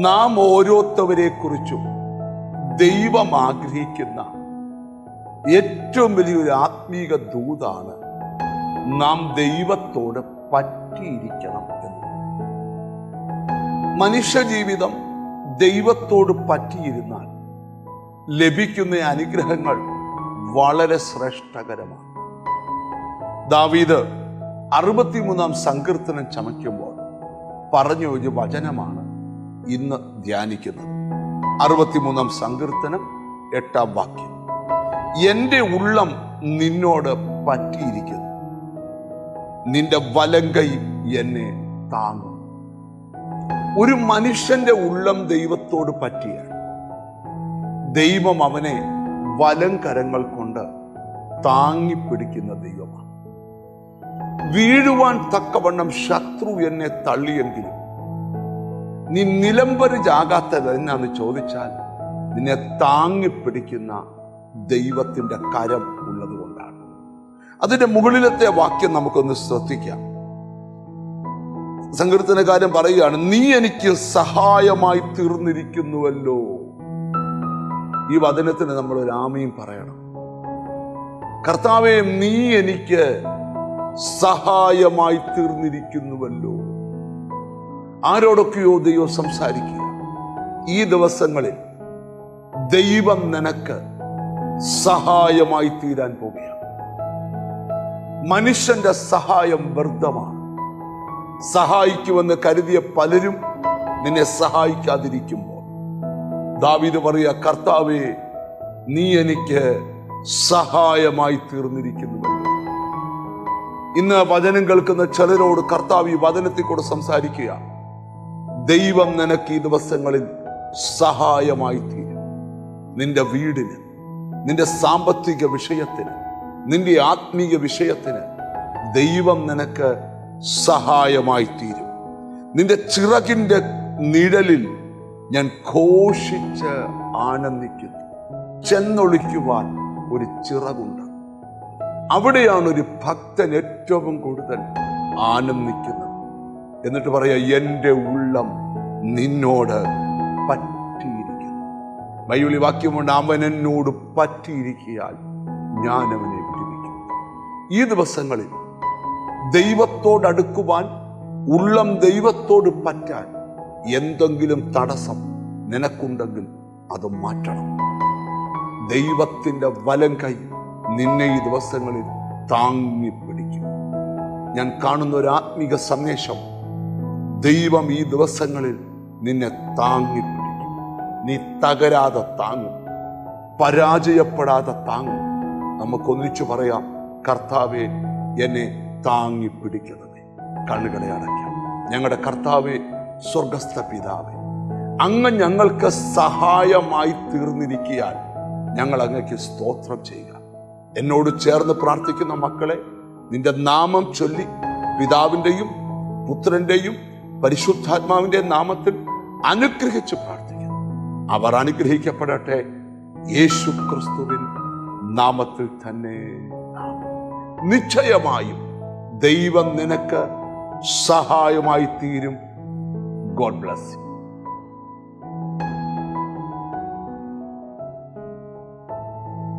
നാം ഓരോരുത്തവരെ കുറിച്ചും ദൈവം ആഗ്രഹിക്കുന്ന ഏറ്റവും വലിയൊരു ആത്മീക ദൂതാണ് നാം ദൈവത്തോട് പറ്റിയിരിക്കണം എന്ന്. മനുഷ്യജീവിതം ദൈവത്തോട് പറ്റിയിരുന്നാൽ ലഭിക്കുന്ന അനുഗ്രഹങ്ങൾ വളരെ ശ്രേഷ്ഠകരമാണ്. ദാവീദ് 63-ാം സങ്കീർത്തനം ചമയ്ക്കുമ്പോൾ പറഞ്ഞ ഒരു വചനമാണ് ഇന്ന് ധ്യാനിക്കുന്നത്. 63-ാം സങ്കീർത്തനം 8-ാം വാക്യം: എൻ്റെ ഉള്ളം നിന്നോട് പറ്റിയിരിക്കുന്നു, നിന്റെ വലങ്കൈ എന്നെ താങ്ങും. ഒരു മനുഷ്യന്റെ ഉള്ളം ദൈവത്തോട് പറ്റിയാൽ ദൈവം അവനെ വലം കരങ്ങൾ കൊണ്ട് താങ്ങിപ്പിടിക്കുന്ന ദൈവമാണ്. വീഴുവാൻ തക്കവണ്ണം ശത്രു എന്നെ തള്ളിയെങ്കിലും നീ നിലംപരിചാകാത്തത് എന്നാന്ന് ചോദിച്ചാൽ നിന്നെ താങ്ങിപ്പിടിക്കുന്ന ദൈവത്തിന്റെ കരം ഉള്ളത് കൊണ്ടാണ്. അതിന്റെ മുകളിലത്തെ വാക്യം നമുക്കൊന്ന് ശ്രദ്ധിക്കാം. സങ്കീർത്തനക്കാരൻ പറയുകയാണ്, നീ എനിക്ക് സഹായമായി തീർന്നിരിക്കുന്നുവല്ലോ. ഈ വചനത്തിന് നമ്മൾ ഒരു ആമീൻ പറയണം. കർത്താവേ, നീ എനിക്ക് സഹായമായി തീർന്നിരിക്കുന്നുവല്ലോ. ആരോടൊക്കെയോ ദൈവം സംസാരിക്കുക. ഈ ദിവസങ്ങളിൽ ദൈവം നിനക്ക് സഹായമായി തീരാൻ പോവുകയാണ്. മനുഷ്യന്റെ സഹായം വ്യർത്ഥമാണ്. സഹായിക്കുമെന്ന് കരുതിയ പലരും നിന്നെ സഹായിക്കാതിരിക്കുമ്പോൾ ദാവീദ് പറയുക, കർത്താവേ, നീ എനിക്ക് സഹായമായി തീർന്നിരിക്കുന്നുവല്ലോ. ഇന്ന് വചനം കേൾക്കുന്ന ചിലരോട് കർത്താവ് ഈ വചനത്തിൽ കൂടെ സംസാരിക്കുക. ദൈവം നിനക്ക് ഈ ദിവസങ്ങളിൽ സഹായമായി തീരും. നിന്റെ വീടിന്, നിന്റെ സാമ്പത്തിക വിഷയത്തിന്, നിന്റെ ആത്മീയ വിഷയത്തിന് ദൈവം നിനക്ക് സഹായമായി തീരും. നിന്റെ ചിറകിന്റെ നിഴലിൽ ഞാൻ ഘോഷിച്ച് ആനന്ദിക്കുന്നു. ചെന്നൊളിക്കുവാൻ ഒരു ചിറകുണ്ട്. അവിടെയാണ് ഒരു ഭക്തൻ ഏറ്റവും കൂടുതൽ ആനന്ദിക്കുന്നത്. എന്നിട്ട് പറയാ, എൻ്റെ ഉള്ളം നിന്നോട് പറ്റിയിരിക്കുന്നു. ബൈബിളിൽ വാക്യമുണ്ട്, അവൻ എന്നോട് പറ്റിയിരിക്കിയാൽ ഞാൻ അവനെ വിടുവിക്കും. ഈ ദിവസങ്ങളിൽ ദൈവത്തോടടുക്കുവാൻ, ഉള്ളം ദൈവത്തോട് പറ്റാൻ എന്തെങ്കിലും തടസ്സം നിനക്കുണ്ടെങ്കിൽ അത് മാറ്റണം. ദൈവത്തിന്റെ വലം കൈ നിന്നെ ഈ ദിവസങ്ങളിൽ താങ്ങിപ്പിടിക്കും. ഞാൻ കാണുന്ന ഒരു ആത്മീക സന്ദേശം, ദൈവം ഈ ദിവസങ്ങളിൽ നിന്നെ താങ്ങിപ്പിടിക്കും. നീ തകരാതെ താങ്ങും, പരാജയപ്പെടാതെ താങ്ങും. നമുക്കൊന്നിച്ചു പറയാം, കർത്താവേ, എന്നെ താങ്ങിപ്പിടിക്കുന്നതേ. കണ്ണുകളെ അടയ്ക്കാം. ഞങ്ങളുടെ കർത്താവേ, സ്വർഗസ്ഥ പിതാവേ, അങ്ങ് ഞങ്ങൾക്ക് സഹായമായി തീർന്നിരിക്കാൻ ഞങ്ങൾ അങ്ങക്ക് സ്തോത്രം ചെയ്യുക. എന്നോട് ചേർന്ന് പ്രാർത്ഥിക്കുന്ന മക്കളെ നിന്റെ നാമം ചൊല്ലി പിതാവിൻ്റെയും പുത്രന്റെയും പരിശുദ്ധാത്മാവിന്റെ നാമത്തിൽ അനുഗ്രഹിച്ച് പ്രാർത്ഥിക്കുന്നു. അവർ അനുഗ്രഹിക്കപ്പെടട്ടെ, യേശു ക്രിസ്തുവിൻ നാമത്തിൽ തന്നെ. നിശ്ചയമായും ദൈവം നിനക്ക് സഹായമായി തീരും. God bless you.